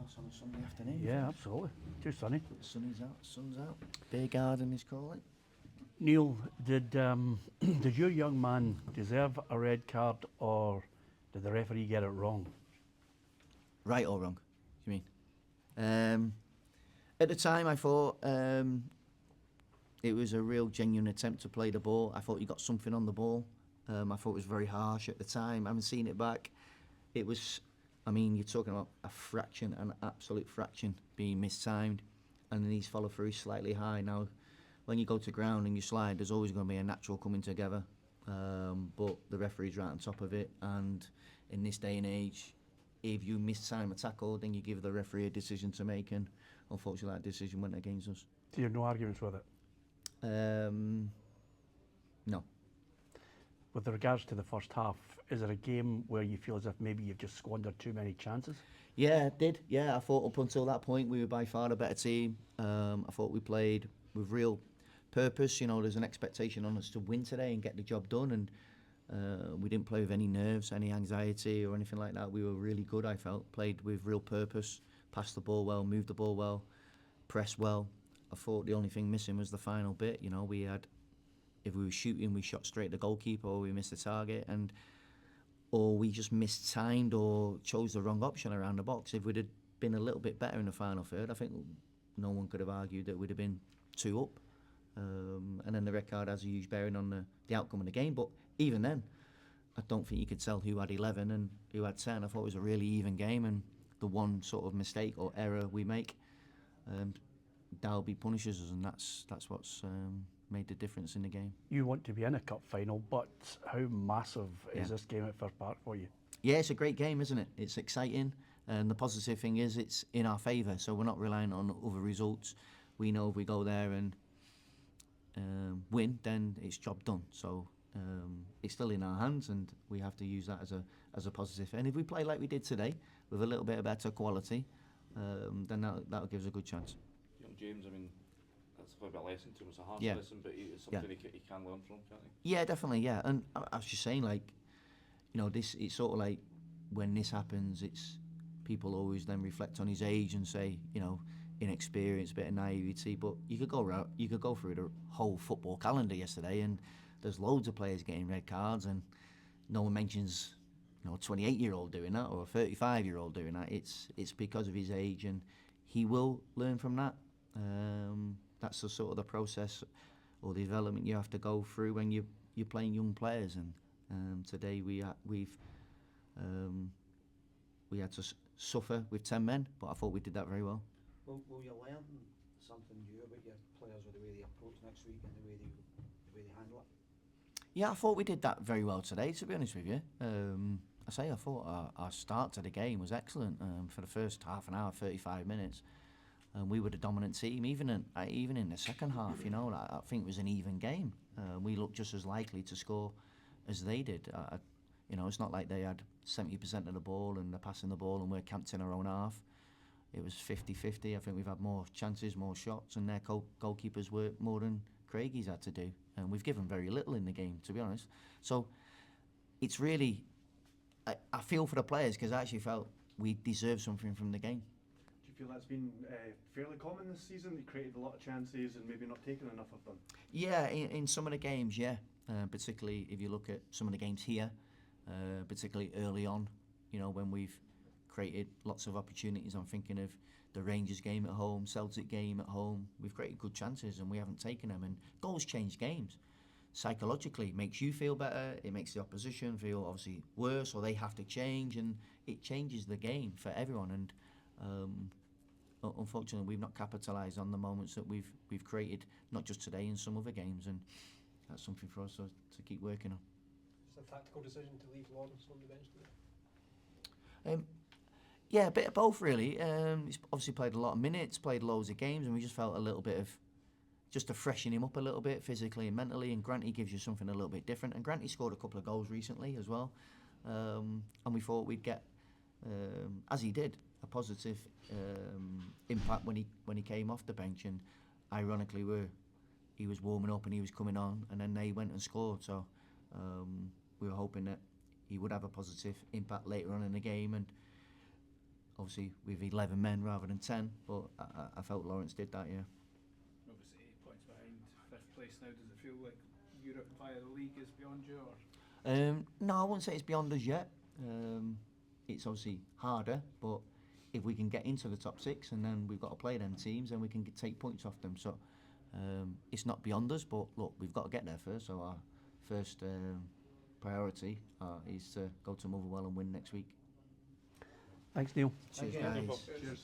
else on a Sunday afternoon. Yeah, absolutely. Too sunny. Sun's out. Beer garden is calling. Neil, did did your young man deserve a red card, or did the referee get it wrong? Right or wrong, you mean? At the time, I thought it was a real genuine attempt to play the ball. I thought he got something on the ball. I thought it was very harsh at the time. I haven't seen it back. It was, I mean, you're talking about a fraction, an absolute fraction being mistimed, and then he's follow through slightly high. Now, when you go to ground and you slide, there's always going to be a natural coming together, but the referee's right on top of it, and in this day and age, if you mistime a tackle, then you give the referee a decision to make, and unfortunately that decision went against us. So you have no arguments with it? No. With regards to the first half, is it a game where you feel as if maybe you've just squandered too many chances? Yeah, it did. Yeah, I thought up until that point we were by far the better team. I thought we played with real purpose. You know, there's an expectation on us to win today and get the job done, and we didn't play with any nerves, any anxiety or anything like that. We were really good, I felt. Played with real purpose, passed the ball well, moved the ball well, pressed well. I thought the only thing missing was the final bit. You know, we had, if we were shooting, we shot straight at the goalkeeper, or we missed the target, or we just mistimed or chose the wrong option around the box. If we'd have been a little bit better in the final third, I think no one could have argued that we'd have been 2 up. And then the red card has a huge bearing on the outcome of the game. But even then, I don't think you could tell who had 11 and who had 10. I thought it was a really even game, and the one sort of mistake or error we make, Dalby punishes us, and that's what's made the difference in the game. You want to be in a cup final, but how massive is this game at First Park for you? Yeah, it's a great game, isn't it? It's exciting, and the positive thing is it's in our favour, so we're not relying on other results. We know if we go there and win, then it's job done. So it's still in our hands, and we have to use that as a positive. And if we play like we did today, with a little bit of better quality, then that'll give us a good chance. Young James, I mean, that's a bit of a lesson to him. It's a hard Yeah. lesson, but it's something he can learn from, can't he? Yeah, definitely, yeah. And I was just saying, like, you know, it's sort of like when this happens, it's people always then reflect on his age and say, you know, inexperience, bit of naivety. But you could go through the whole football calendar yesterday, and there's loads of players getting red cards, and no one mentions, you know, a 28-year-old doing that or a 35-year-old doing that. It's because of his age, and he will learn from that. That's the sort of the process or the development you have to go through when you're playing young players. And today we had to suffer with 10 men, but I thought we did that very well. Will you learn something new about your players, or the way they approach next week and the way they handle it? Yeah, I thought we did that very well today, to be honest with you. I thought our start to the game was excellent. For the first half an hour, 35 minutes, we were the dominant team. Even in the second half, you know, I think it was an even game. We looked just as likely to score as they did. You know, it's not like they had 70% of the ball and they're passing the ball and we're camped in our own half. It was 50-50. I think we've had more chances, more shots, and their goalkeepers worked more than Craigie's had to do. And we've given very little in the game, to be honest. So it's really, I feel for the players, because I actually felt we deserved something from the game. Do you feel that's been fairly common this season? They created a lot of chances and maybe not taken enough of them? Yeah, in some of the games, yeah. Particularly if you look at some of the games here, particularly early on, you know, when we've created lots of opportunities. I'm thinking of the Rangers game at home, Celtic game at home. We've created good chances and we haven't taken them. And goals change games. Psychologically, it makes you feel better. It makes the opposition feel obviously worse, or they have to change, and it changes the game for everyone. And unfortunately, we've not capitalised on the moments that we've created, not just today, in some other games. And that's something for us to keep working on. Is it a tactical decision to leave Lawrence on the bench today? Yeah, a bit of both, really. He's obviously played a lot of minutes, played loads of games, and we just felt a little bit of, just to freshen him up a little bit, physically and mentally. And Granty gives you something a little bit different. And Granty scored a couple of goals recently as well. And we thought we'd get, as he did, a positive impact when he came off the bench. And ironically, he was warming up and he was coming on, and then they went and scored. So we were hoping that he would have a positive impact later on in the game. And obviously with 11 men rather than 10, but I felt Lawrence did that, yeah. Obviously 8 points behind 5th place now. Does it feel like Europe via the league is beyond you? Or? No, I wouldn't say it's beyond us yet. It's obviously harder, but if we can get into the top 6 and then we've got to play them teams, then we can take points off them. So it's not beyond us, but look, we've got to get there first. So our first priority is to go to Motherwell and win next week. Thanks, Neil. Cheers, Thank you. guys. Cheers.